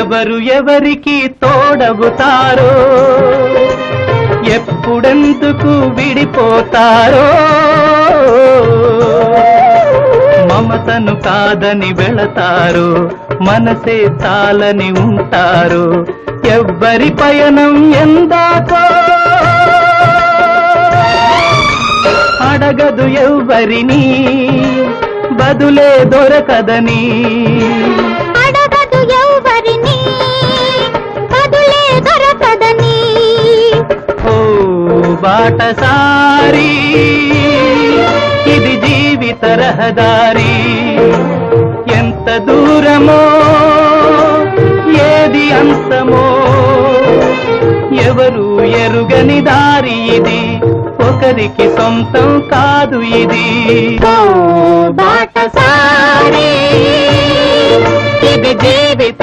ఎవరు ఎవరికి తోడవుతారో ఎప్పుడెందుకు విడిపోతారో మమతను కాదని వెళతారు మనసే చాలని ఉంటారు ఎవ్వరి పయనం ఎందాకో అడగదు ఎవ్వరిని బదులే దొరకదని అడగదు ఎవ్వరిని బదులే దొరకదని ఓ బాటసారి ఇది జీవిత రహదారి ఎంత దూరమో ఏది అంతమో ఎవరు ఎరుగని దారి ఇది ఒకరికి సొంతం కాదు ఇది ఓ బాటసారి ఇది జీవిత